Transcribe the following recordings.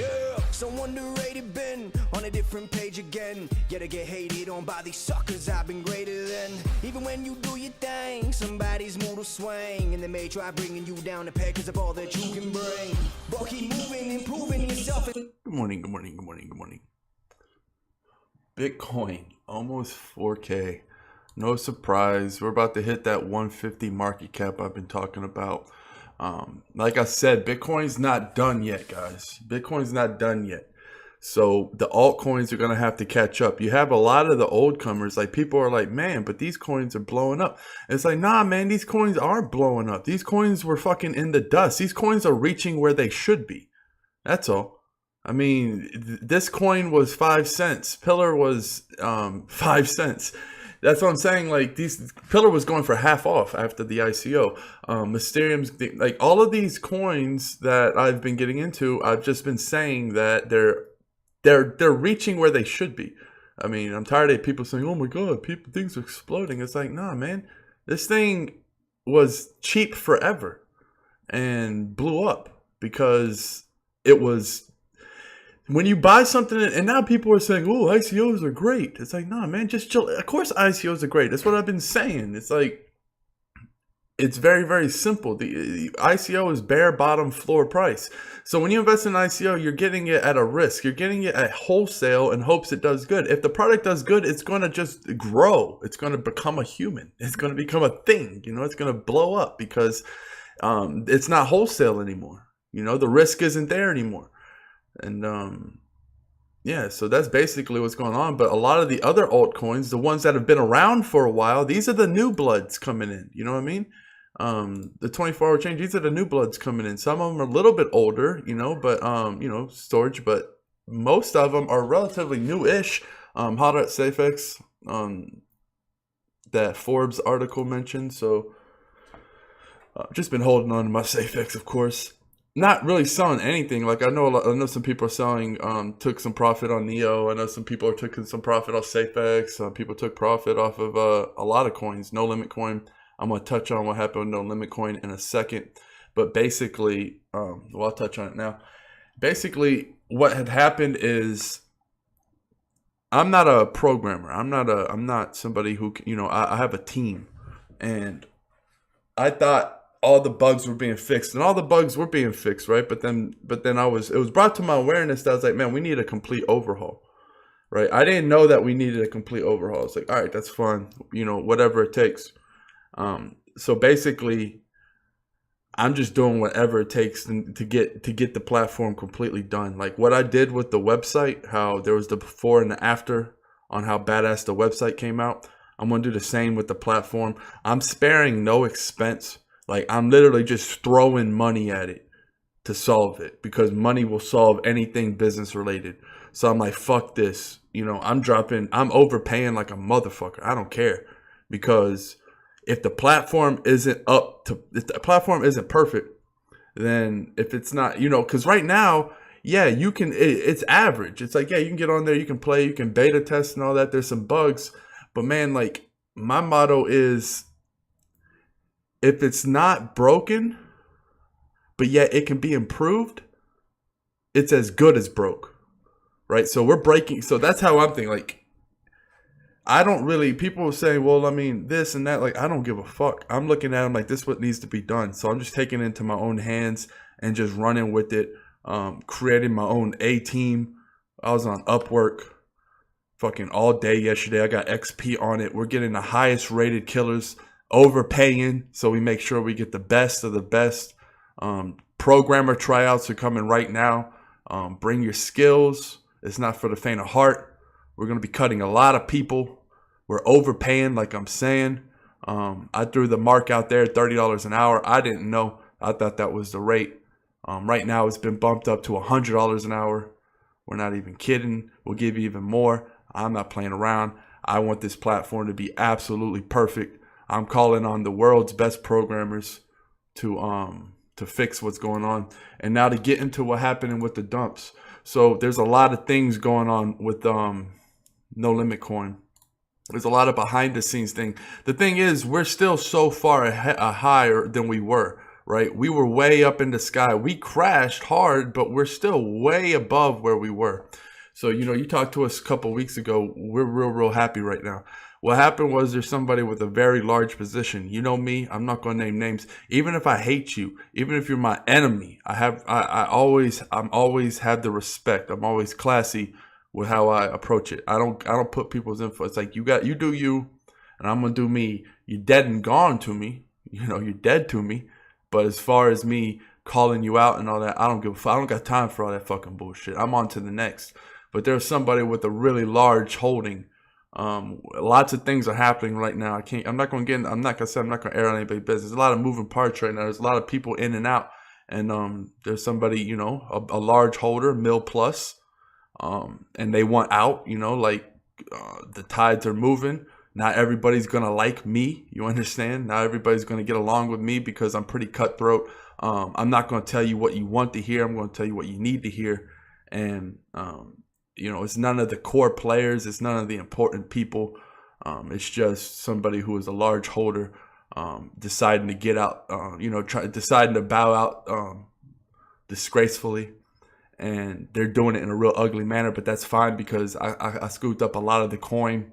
Yeah, so underrated, been on a different page again. Yet I get hated on by these suckers I've been greater than. Even when you do your thing, somebody's mood will swing, and they may try bringing you down a peg because of all that you can bring. But keep moving, improving yourself. Good morning. Bitcoin, almost 4K. No surprise. We're about to hit that 150 market cap I've been talking about. Like I said, Bitcoin's not done yet, guys. Bitcoin's not done yet. So the altcoins are going to have to catch up. You have a lot of the old comers, like people are like, man, but these coins are blowing up. And it's like, nah, man, these coins aren't blowing up. These coins were fucking in the dust. These coins are reaching where they should be. That's all. I mean, this coin was 5 cents. Pillar was 5 cents. That's what I'm saying. Like, these Pillar was going for half off after the ICO. Mysterium's, like, all of these coins that I've been getting into, I've just been saying that they're reaching where they should be. I mean, I'm tired of people saying, "Oh my God, things are exploding." It's like, nah, man, this thing was cheap forever and blew up because it was. When you buy something, and now people are saying, "Oh, ICOs are great." It's like, nah, man, just chill. Of course, ICOs are great. That's what I've been saying. It's like, it's very, very simple. The ICO is bare bottom floor price. So when you invest in ICO, you're getting it at a risk. You're getting it at wholesale in hopes it does good. If the product does good, it's going to just grow. It's going to become a human. It's going to become a thing. You know, it's going to blow up because it's not wholesale anymore. You know, the risk isn't there anymore. And yeah, so that's basically what's going on. But a lot of the other altcoins, the ones that have been around for a while, these are the new bloods coming in. You know what I mean? The 24-hour change, these are the new bloods coming in. Some of them are a little bit older, you know, but you know, storage, but most of them are relatively new-ish. Hot at SafeX, that Forbes article mentioned. So just been holding on to my SafeX, of course. Not really selling anything. Like I know some people are selling, took some profit on Neo. I know some people are taking some profit off SafeX. People took profit off of a lot of coins. No Limit Coin. I'm gonna touch on what happened with No Limit Coin in a second. But basically, well, I'll touch on it now. Basically, what had happened is, I'm not a programmer. I'm not somebody who, you know, I have a team, and I thought all the bugs were being fixed, and all the bugs were being fixed, right? But then it was brought to my awareness that I was like, man, we need a complete overhaul, right? I didn't know that we needed a complete overhaul. It's like, all right, that's fine, you know, whatever it takes. So basically, I'm just doing whatever it takes to get the platform completely done. Like what I did with the website, how there was the before and the after on how badass the website came out. I'm gonna do the same with the platform. I'm sparing no expense. Like, I'm literally just throwing money at it to solve it, because money will solve anything business related. So I'm like, fuck this. You know, I'm overpaying like a motherfucker. I don't care, because if the platform isn't perfect, then if it's not, you know, because right now, yeah, you can, it's average. It's like, yeah, you can get on there, you can play, you can beta test and all that. There's some bugs, but man, like, my motto is, if it's not broken, but yet it can be improved, it's as good as broke, right? So we're breaking. So that's how I'm thinking. Like, I don't really, people will say, well, I mean, this and that. Like, I don't give a fuck. I'm looking at them like, this is what needs to be done. So I'm just taking it into my own hands and just running with it, creating my own A-team. I was on Upwork fucking all day yesterday. I got XP on it. We're getting the highest rated killers, overpaying, so we make sure we get the best of the best. Programmer tryouts are coming right now. Bring your skills. It's not for the faint of heart. We're going to be cutting a lot of people. We're overpaying, like I'm saying. I threw the mark out there, $30 an hour. I didn't know. I thought that was the rate. Right now it's been bumped up to $100 an hour. We're not even kidding. We'll give you even more. I'm not playing around. I want this platform to be absolutely perfect. I'm calling on the world's best programmers to fix what's going on. And now to get into what happened with the dumps. So there's a lot of things going on with No Limit Coin. There's a lot of behind the scenes thing. The thing is, we're still so far higher than we were, right? We were way up in the sky. We crashed hard, but we're still way above where we were. So, you talked to us a couple weeks ago. We're real happy right now. What happened was there's somebody with a very large position. You know me, I'm not going to name names. Even if I hate you, even if you're my enemy, I'm always have the respect. I'm always classy with how I approach it. I don't put people's info. It's like you do you, and I'm going to do me. You're dead and gone to me. You're dead to me. But as far as me calling you out and all that, I don't got time for all that fucking bullshit. I'm on to the next. But there's somebody with a really large holding. Lots of things are happening right now. I'm not going to air on anybody's business. There's a lot of moving parts right now. There's a lot of people in and out. And there's somebody, a large holder, mil plus. And they want out, the tides are moving. Not everybody's going to like me. You understand? Not everybody's going to get along with me because I'm pretty cutthroat. I'm not going to tell you what you want to hear. I'm going to tell you what you need to hear. And, it's none of the core players. It's none of the important people. It's just somebody who is a large holder deciding to get out, deciding to bow out disgracefully. And they're doing it in a real ugly manner, but that's fine because I scooped up a lot of the coin.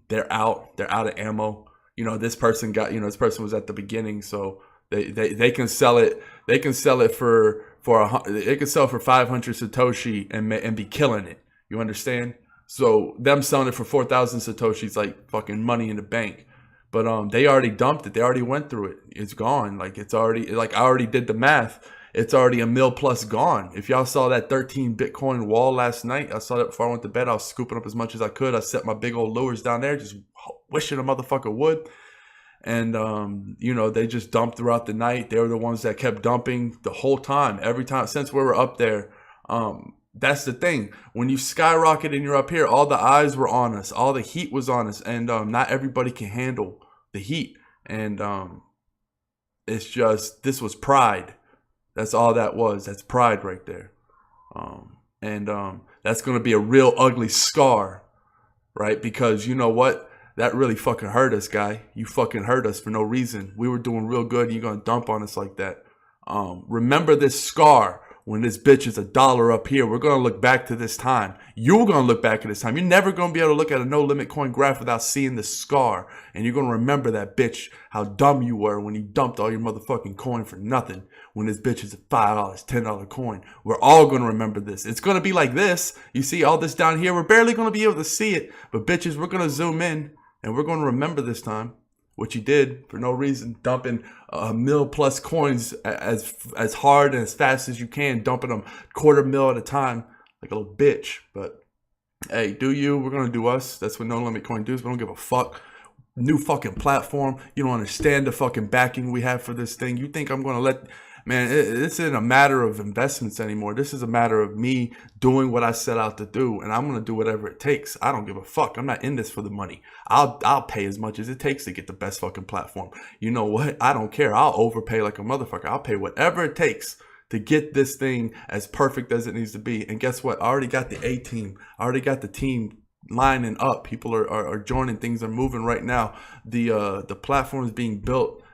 They're out of ammo. This person was at the beginning, so they can sell it. They can sell it for 500 Satoshi and be killing it. You understand? So them selling it for 4,000 Satoshis like fucking money in the bank. But they already dumped it. They already went through it. It's gone. I already did the math. It's already a mil plus gone. If y'all saw that 13 Bitcoin wall last night, I saw that before I went to bed. I was scooping up as much as I could. I set my big old lures down there, just wishing a motherfucker would. And, they just dumped throughout the night. They were the ones that kept dumping the whole time, every time since we were up there. That's the thing. When you skyrocket and you're up here, all the eyes were on us. All the heat was on us. And not everybody can handle the heat. And it's just, this was pride. That's all that was. That's pride right there. That's going to be a real ugly scar, right? Because you know what? That really fucking hurt us, guy. You fucking hurt us for no reason. We were doing real good and you're going to dump on us like that. Remember this scar when this bitch is $1 up here. We're going to look back to this time. You're going to look back at this time. You're never going to be able to look at a no limit coin graph without seeing the scar. And you're going to remember that bitch, how dumb you were when you dumped all your motherfucking coin for nothing. When this bitch is a $5, $10 coin. We're all going to remember this. It's going to be like this. You see all this down here. We're barely going to be able to see it. But bitches, we're going to zoom in. And we're going to remember this time what you did for no reason, dumping a mil plus coins as hard and as fast as you can, dumping them $250,000 at a time like a little bitch. But hey, do you? We're going to do us. That's what No Limit Coin does. We don't give a fuck. New fucking platform. You don't understand the fucking backing we have for this thing. You think I'm going to let... Man, it's in a matter of investments anymore. This is a matter of me doing what I set out to do, and I'm going to do whatever it takes. I don't give a fuck. I'm not in this for the money. I'll pay as much as it takes to get the best fucking platform. You know what? I don't care. I'll overpay like a motherfucker. I'll pay whatever it takes to get this thing as perfect as it needs to be. And guess what? I already got the A team. I already got the team lining up. People are joining. Things are moving right now. The platform is being built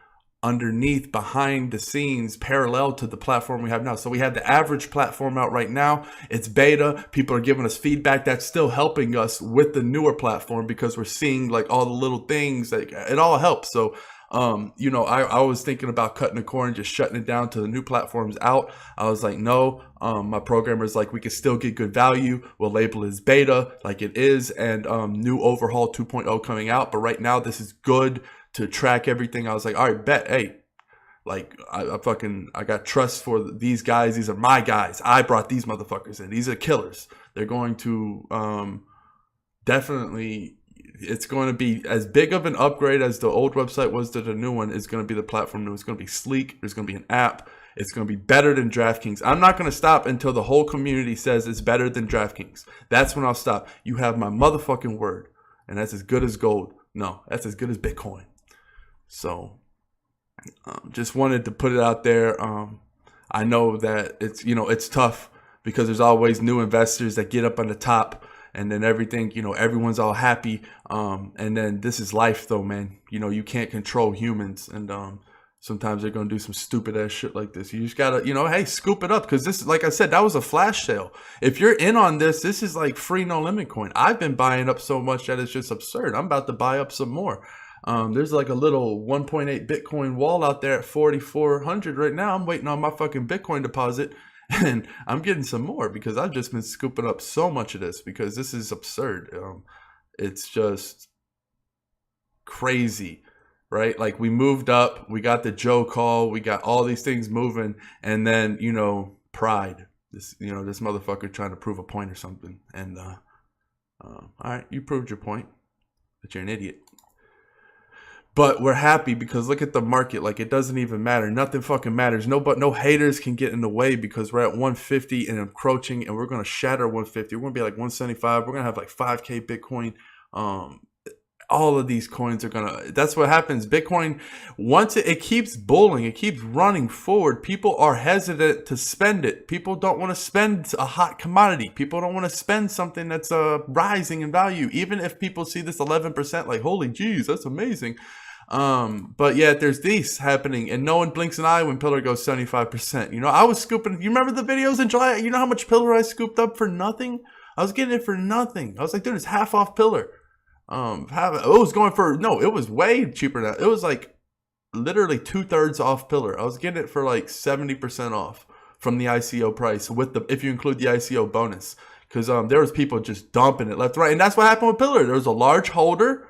underneath, behind the scenes, parallel to the platform we have now. So we have the average platform out right now. It's beta. People are giving us feedback. That's still helping us with the newer platform because we're seeing like all the little things. Like it all helps. So I was thinking about cutting the cord and just shutting it down till the new platform's out. I was like, no. My programmer's like, we can still get good value. We'll label it as beta like it is, and new Overhaul 2.0 coming out. But right now, this is good to track everything. I was like, all right, bet. Hey, like I got trust for these guys. These are my guys. I brought these motherfuckers in. These are killers. They're going to definitely, it's going to be as big of an upgrade as the old website was to the new one. Is going to be the platform new. It's going to be sleek. There's going to be an app. It's going to be better than DraftKings. I'm not going to stop until the whole community says it's better than DraftKings. That's when I'll stop. You have my motherfucking word. And that's as good as gold. No, that's as good as Bitcoin. So just wanted to put it out there. I know that it's tough because there's always new investors that get up on the top and then everything, everyone's all happy. And then this is life though, man. You can't control humans. And Sometimes they're going to do some stupid ass shit like this. You just got to, hey, scoop it up. Because this, like I said, that was a flash sale. If you're in on this, this is like free no limit coin. I've been buying up so much that it's just absurd. I'm about to buy up some more. There's like a little 1.8 Bitcoin wall out there at 4,400 right now. I'm waiting on my fucking Bitcoin deposit. And I'm getting some more because I've just been scooping up so much of this because this is absurd. It's just crazy. Right? Like we moved up, we got the Joe call, we got all these things moving, and then, pride. This motherfucker trying to prove a point or something. And all right, you proved your point, but you're an idiot. But we're happy because look at the market. Like it doesn't even matter. Nothing fucking matters. No haters can get in the way because we're at 150 and encroaching, and we're gonna shatter 150. We're gonna be like 175. We're gonna have like 5K Bitcoin. All of these coins are that's what happens. Bitcoin, once it keeps bulling, it keeps running forward, people are hesitant to spend it. People don't want to spend a hot commodity. People don't want to spend something that's rising in value. Even if people see this 11%, like, holy jeez, that's amazing. But yeah, there's these happening and no one blinks an eye when Pillar goes 75%. I was scooping, you remember the videos in July? You know how much Pillar I scooped up for nothing? I was getting it for nothing. I was like, dude, it's half off Pillar. It was way cheaper now. It was like literally 2/3 off Pillar. I was getting it for like 70% off from the ICO price if you include the ICO bonus. Because there was people just dumping it left, right. And that's what happened with Pillar. There was a large holder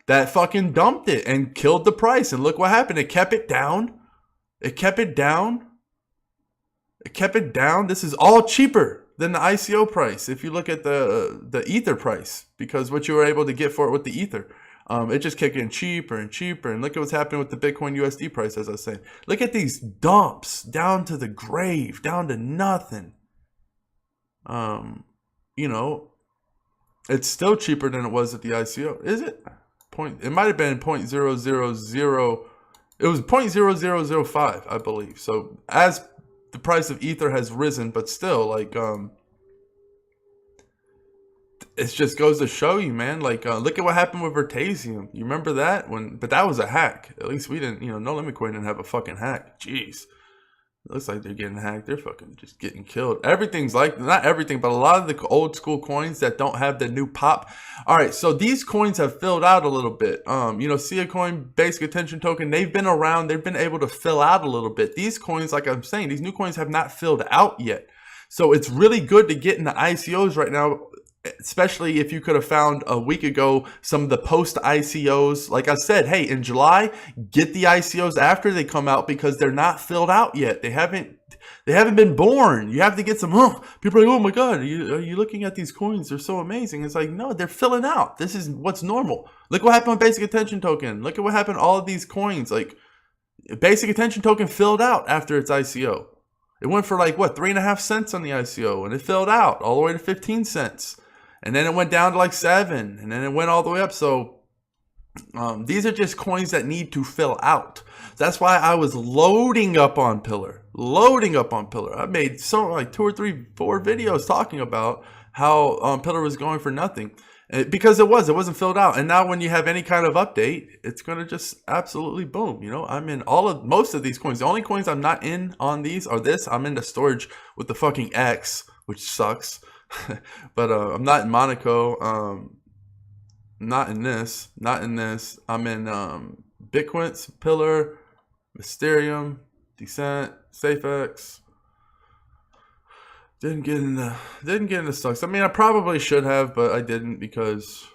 that fucking dumped it and killed the price. And look what happened. It kept it down. It kept it down. It kept it down. This is all cheaper than the ICO price. If you look at the Ether price, because what you were able to get for it with the Ether, it just kept getting cheaper and cheaper. And look at what's happening with the Bitcoin USD price, as I was saying. Look at these dumps down to the grave, down to nothing. It's still cheaper than it was at the ICO. Is it? It might have been 0.000. It was 0.0005, I believe. So as the price of Ether has risen, but still, like, it just goes to show you, man. Like, look at what happened with Vertasium. You remember that? But that was a hack. At least we didn't, No Limit Coin didn't have a fucking hack. Jeez. It looks like they're getting hacked. They're fucking just getting killed. Everything's like, not everything, but a lot of the old school coins that don't have the new pop. All right, so these coins have filled out a little bit. Sia Coin, Basic Attention Token, they've been around. They've been able to fill out a little bit. These coins, like I'm saying, these new coins have not filled out yet. So it's really good to get into ICOs right now, especially if you could have found a week ago some of the post ICOs. Like I said, hey, in July, get the ICOs after they come out because they're not filled out yet. They haven't been born. You have to get some. People are like, oh my god, are you looking at these coins? They're so amazing. It's like, no, they're filling out. This is what's normal. Look what happened with Basic Attention Token. Look at what happened to all of these coins. Like, Basic Attention Token filled out after its ICO. It went for like what, 3.5 cents on the ICO, and it filled out all the way to 15 cents. And then it went down to like 7, and then it went all the way up. So these are just coins that need to fill out. That's why I was loading up on Pillar. I made 2 or 3, 4 videos talking about how Pillar was going for nothing. Because it wasn't filled out. And now when you have any kind of update, it's going to just absolutely boom. I'm in most of these coins. The only coins I'm not in on these are this. I'm in the storage with the fucking X, which sucks. But I'm not in Monaco. Not in this. I'm in Bitcoin, Pillar, Mysterium, Decent, SafeX. Didn't get into stocks. I mean, I probably should have, but I didn't because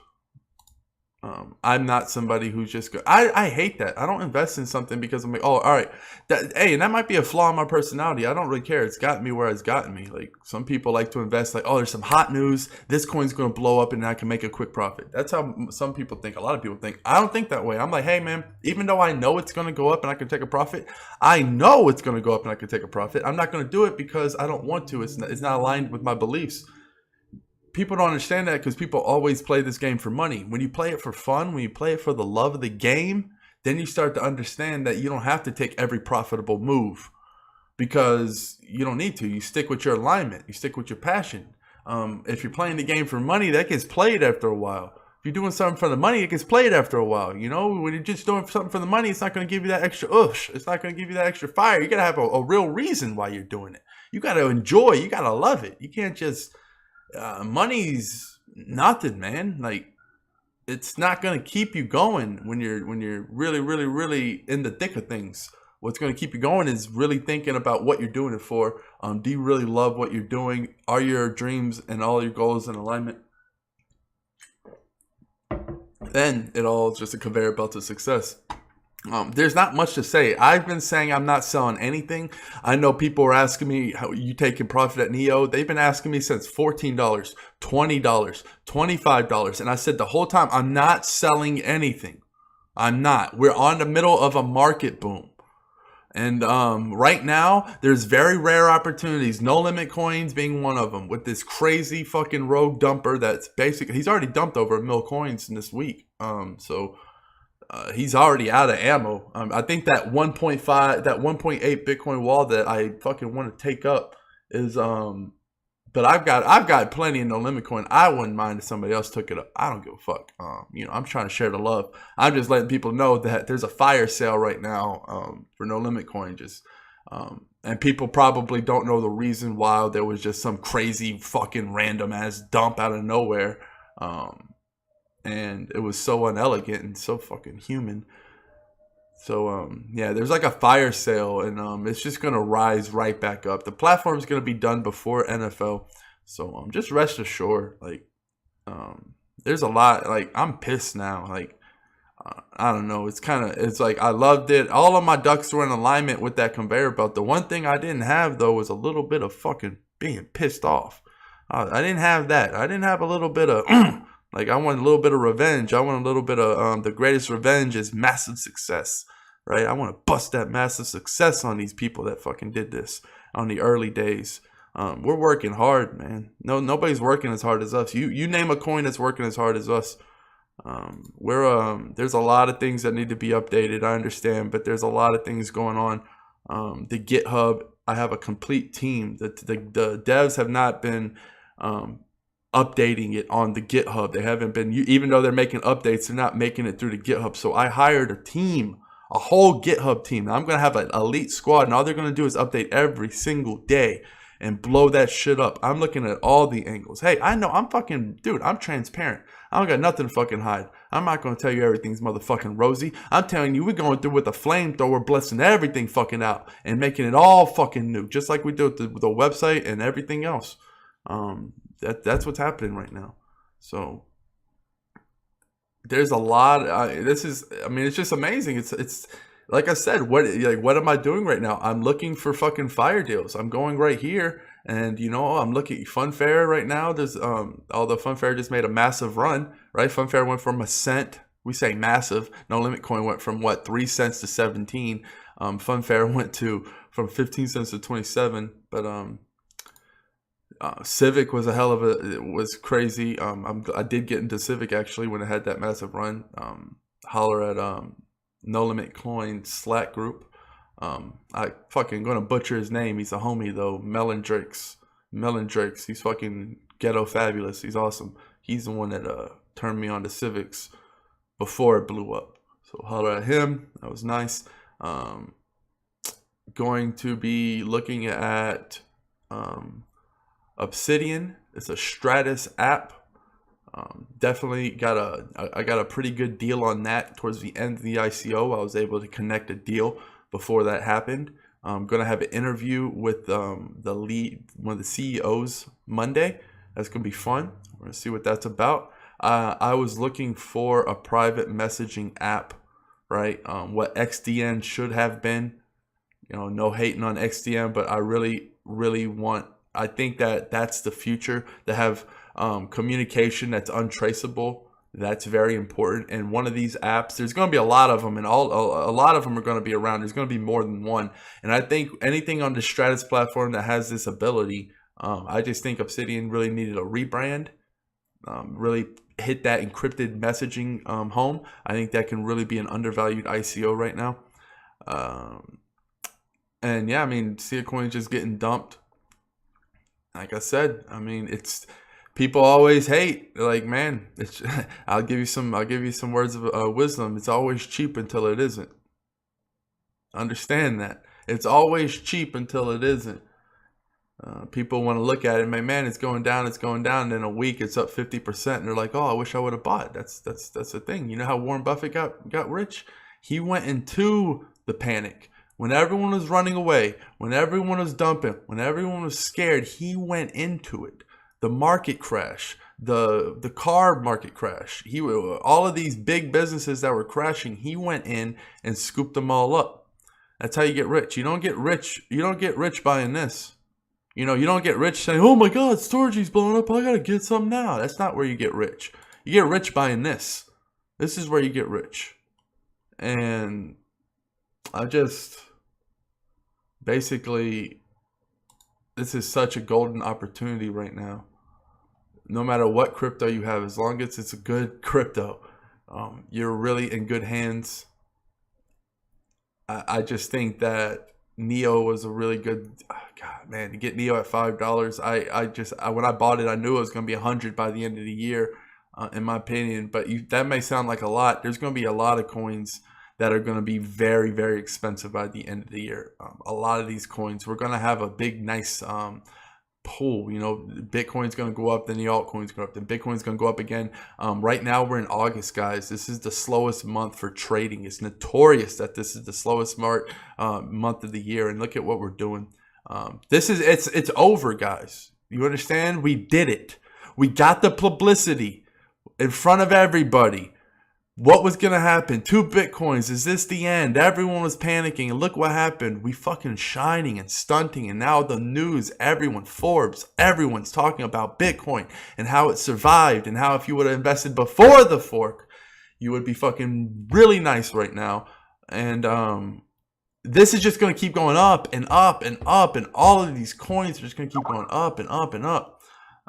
I'm not somebody who's just good. I hate that. I don't invest in something because I'm like, oh, all right. And that might be a flaw in my personality. I don't really care. It's gotten me where it's gotten me. Like, some people like to invest like, oh, there's some hot news. This coin's going to blow up and I can make a quick profit. That's how some people think. A lot of people think. I don't think that way. I'm like, hey, man, even though I know it's going to go up and I can take a profit, I'm not going to do it because I don't want to. It's not aligned with my beliefs. People don't understand that because people always play this game for money. When you play it for fun, when you play it for the love of the game, then you start to understand that you don't have to take every profitable move because you don't need to. You stick with your alignment. You stick with your passion. If you're playing the game for money, that gets played after a while. If you're doing something for the money, it gets played after a while. You know, when you're just doing something for the money, it's not going to give you that extra oosh. It's not going to give you that extra fire. You got to have a real reason why you're doing it. You got to enjoy. You got to love it. You can't just money's nothing, man. Like, it's not going to keep you going when you're really, really, really in the thick of things. What's going to keep you going is really thinking about what you're doing it for. Do you really love what you're doing? Are your dreams and all your goals in alignment? Then it all is just a conveyor belt to success. There's not much to say. I've been saying I'm not selling anything. I know people are asking me, how you taking profit at Neo? They've been asking me since $14, $20, $25. And I said the whole time, I'm not selling anything. I'm not. We're on the middle of a market boom. And right now, there's very rare opportunities. No limit coins being one of them. With this crazy fucking rogue dumper that's basically, he's already dumped over 1 million coins in this week. He's already out of ammo. I think that 1.5, that 1.8 Bitcoin wall that I fucking want to take up is but I've got plenty of no limit coin. I wouldn't mind if somebody else took it up. I don't give a fuck. You know, I'm trying to share the love. I'm just letting people know that there's a fire sale right now for no limit coin. And people probably don't know the reason why there was just some crazy fucking random ass dump out of nowhere. And it was so unelegant and so fucking human. So, yeah, there's like a fire sale, and it's just going to rise right back up. The platform's going to be done before NFL. So, just rest assured, like, there's a lot, like, I'm pissed now. Like, I don't know. It's like, I loved it. All of my ducks were in alignment with that conveyor belt. The one thing I didn't have, though, was a little bit of fucking being pissed off. I didn't have that. I didn't have a little bit of... Like, I want a little bit of revenge. I want a little bit of the greatest revenge is massive success, right? I want to bust that massive success on these people that fucking did this on the early days. We're working hard, man. Nobody's working as hard as us. You name a coin that's working as hard as us. There's a lot of things that need to be updated. I understand, but there's a lot of things going on. The GitHub, I have a complete team. The devs have not been updating it on the GitHub. They haven't been, even though they're making updates, they're not making it through the GitHub. So I hired a team, a whole GitHub team. Now I'm going to have an elite squad, and all they're going to do is update every single day and blow that shit up. I'm looking at all the angles. Hey, I know I'm fucking, dude, I'm transparent. I don't got nothing to fucking hide. I'm not going to tell you everything's motherfucking rosy. I'm telling you, we're going through with a flamethrower, blessing everything fucking out and making it all fucking new, just like we do with the website and everything else. That's what's happening right now. So there's a lot. It's just amazing. It's like I said, what am I doing right now? I'm looking for fucking fire deals. I'm going right here, and I'm looking at Funfair right now. There's although Funfair just made a massive run, right? Funfair went from a cent. We say massive. No limit coin went from 3 cents to 17. Funfair went from 15 cents to 27, but Civic was it was crazy. I did get into Civic actually when it had that massive run. Holler at No Limit Coin Slack group. I fucking gonna butcher his name. He's a homie though. Melon Drakes. He's fucking ghetto fabulous. He's awesome. He's the one that turned me on to Civics before it blew up. So holler at him. That was nice. Going to be looking at Obsidian. It's a Stratus app. Definitely I got a pretty good deal on that towards the end of the ICO. I was able to connect a deal before that happened. I'm gonna have an interview with one of the CEOs Monday. That's gonna be fun. We're gonna see what that's about. I was looking for a private messaging app, right? What XDN should have been. No hating on XDN, but I really want. I think that's the future, to have communication that's untraceable. That's very important. And one of these apps, there's going to be a lot of them, and a lot of them are going to be around. There's going to be more than one. And I think anything on the Stratus platform that has this ability, I just think Obsidian really needed a rebrand, really hit that encrypted messaging home. I think that can really be an undervalued ICO right now. And yeah, Cia Coin's just getting dumped. Like I said, people always hate. They're like, man, it's, I'll give you some words of wisdom. It's always cheap until it isn't. Understand that. It's always cheap until it isn't. People want to look at it, man, it's going down, and in a week it's up 50%, and they're like, oh, I wish I would have bought. That's the thing. You know how Warren Buffett got rich? He went into the panic. When everyone was running away, when everyone was dumping, when everyone was scared, he went into it. The market crash, the car market crash, all of these big businesses that were crashing, he went in and scooped them all up. That's how you get rich. You don't get rich buying this. You know, you don't get rich saying, oh my God, Storgy's blowing up, I gotta get some now. That's not where you get rich. You get rich buying this. This is where you get rich. And basically, this is such a golden opportunity right now. No matter what crypto you have, as long as it's a good crypto, you're really in good hands. I just think that Neo was a really good, God, man, to get Neo at $5. When I bought it, I knew it was going to be 100 by the end of the year, in my opinion. But that may sound like a lot. There's going to be a lot of coins that are going to be very, very expensive by the end of the year. A lot of these coins, we're going to have a big, nice pull. You know, Bitcoin's going to go up, then the altcoins go up, then Bitcoin's going to go up again. Right now we're in August, guys. This is the slowest month for trading. It's notorious that this is the slowest month of the year, and look at what we're doing. It's over, guys. You understand? We did it. We got the publicity in front of everybody. What was going to happen? 2 Bitcoins. Is this the end? Everyone was panicking. And look what happened. We fucking shining and stunting. And now the news, everyone, Forbes, everyone's talking about Bitcoin and how it survived. And how if you would have invested before the fork, you would be fucking really nice right now. And this is just going to keep going up and up and up. And all of these coins are just going to keep going up and up and up.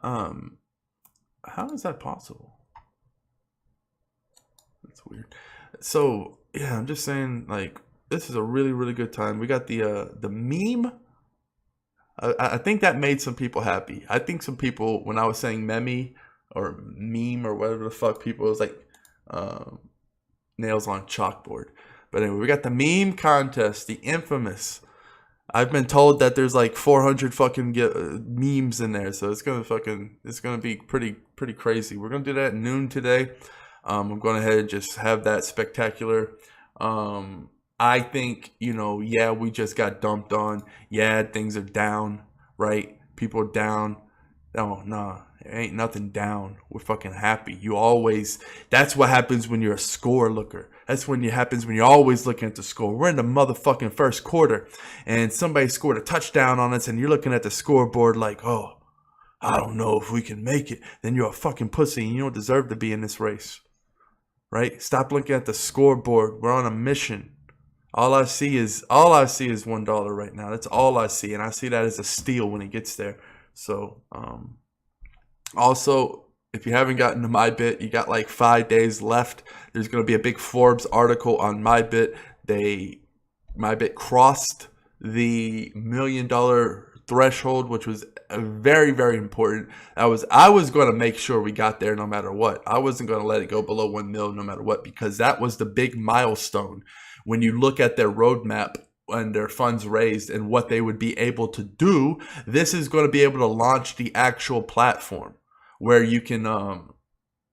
How is that possible? That's weird. So yeah, I'm just saying, like, this is a really, really good time. We got the meme. I think that made some people happy. I think some people, when I was saying meme or meme or whatever the fuck people, it was like nails on chalkboard. But anyway, we got the meme contest, the infamous. I've been told that there's like 400 fucking memes in there, so it's gonna be pretty crazy. We're gonna do that at noon today. I'm going ahead and just have that spectacular. I think, you know, yeah, we just got dumped on. Yeah, things are down, right? People are down. Oh, nah, there ain't nothing down. We're fucking happy. That's what happens when you're a score looker. That's when it happens when you're always looking at the score. We're in the motherfucking first quarter, and somebody scored a touchdown on us, and you're looking at the scoreboard like, oh, I don't know if we can make it. Then you're a fucking pussy, and you don't deserve to be in this race. Right? Stop looking at the scoreboard. We're on a mission. All I see is $1 right now. That's all I see, and I see that as a steal when it gets there. So, also, if you haven't gotten to MyBit, you got like 5 days left. There's going to be a big Forbes article on MyBit. MyBit crossed the $1 million threshold, which was very, very important. I was going to make sure we got there no matter what. I wasn't going to let it go below 1 mil no matter what, because that was the big milestone. When you look at their roadmap and their funds raised and what they would be able to do, this is going to be able to launch the actual platform where you can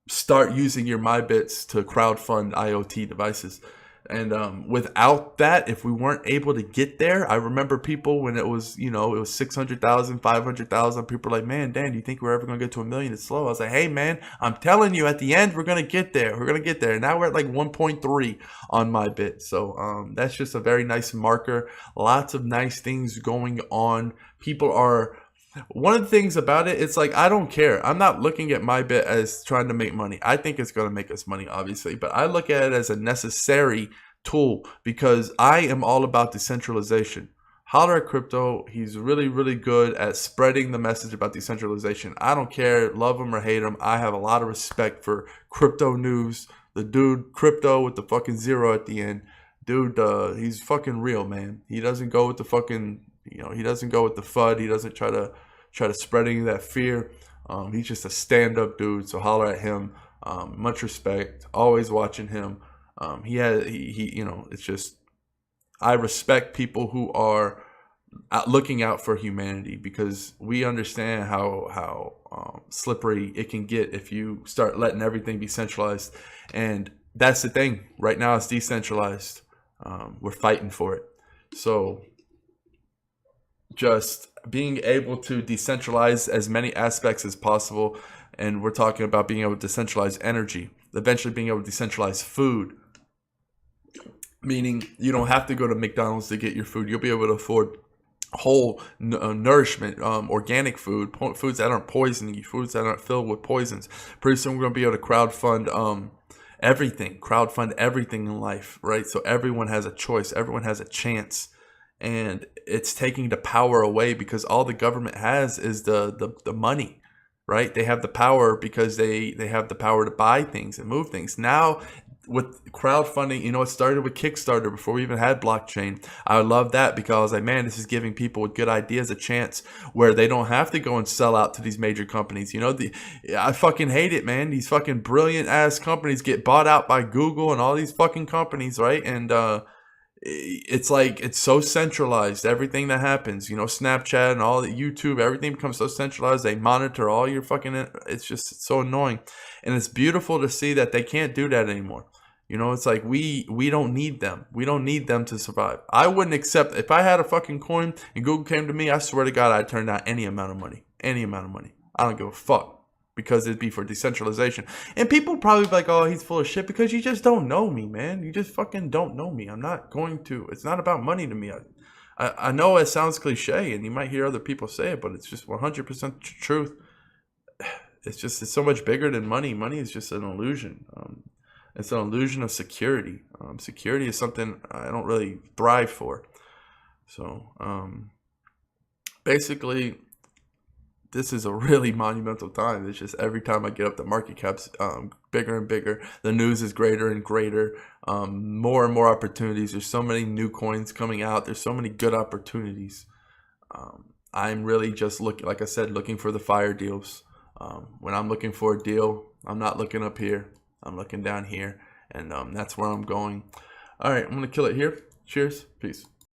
start using your MyBits to crowdfund IoT devices. And without that, if we weren't able to get there, I remember people when it was, you know, it was 600,000, 500,000. People were like, man, Dan, do you think we're ever going to get to 1 million? It's slow. I was like, hey, man, I'm telling you, at the end, we're going to get there. We're going to get there. And now we're at like 1.3 on MyBit. So that's just a very nice marker. Lots of nice things going on. People are... One of the things about it, it's like, I don't care. I'm not looking at MyBit as trying to make money. I think it's going to make us money, obviously, but I look at it as a necessary tool because I am all about decentralization. Holler at Crypto. He's really, really good at spreading the message about decentralization. I don't care, love him or hate him. I have a lot of respect for crypto news. The dude, Crypto with the fucking 0 at the end. Dude, he's fucking real, man. He doesn't go with the fucking... You know, he doesn't go with the FUD. He doesn't try to spread any of that fear. He's just a stand-up dude, so holler at him. Much respect. Always watching him. You know, it's just, I respect people who are looking out for humanity, because we understand how slippery it can get if you start letting everything be centralized. And that's the thing. Right now it's decentralized. We're fighting for it. So just being able to decentralize as many aspects as possible. And we're talking about being able to decentralize energy, eventually being able to decentralize food, meaning you don't have to go to McDonald's to get your food. You'll be able to afford whole nourishment, organic food, foods that aren't poisoning you, foods that aren't filled with poisons. Pretty soon we're going to be able to crowdfund everything in life, right? So everyone has a choice, everyone has a chance. And it's taking the power away, because all the government has is the money, right? They have the power because they have the power to buy things and move things. Now with crowdfunding, you know, it started with Kickstarter before we even had blockchain. I love that, because I was like, man, this is giving people with good ideas a chance where they don't have to go and sell out to these major companies. You know, I fucking hate it, man. These fucking brilliant ass companies get bought out by Google and all these fucking companies, right? And it's like, it's so centralized, everything that happens, you know, Snapchat and all the YouTube, everything becomes so centralized. They monitor all your fucking, it's just so annoying. And it's beautiful to see that they can't do that anymore. You know, it's like, we don't need them. We don't need them to survive. I wouldn't accept, if I had a fucking coin and Google came to me, I swear to God, I'd turn down any amount of money. I don't give a fuck, because it'd be for decentralization. And people probably be like, oh, he's full of shit, because you just don't know me, man. You just fucking don't know me. I'm not going to. It's not about money to me. I know it sounds cliche, and you might hear other people say it, but it's just 100% truth. It's so much bigger than money. Money is just an illusion. It's an illusion of security. Security is something I don't really thrive for. So basically, this is a really monumental time. It's just every time I get up, the market cap's bigger and bigger. The news is greater and greater. More and more opportunities. There's so many new coins coming out. There's so many good opportunities. I'm really just looking for the fire deals. When I'm looking for a deal, I'm not looking up here. I'm looking down here. And that's where I'm going. All right, I'm going to kill it here. Cheers. Peace.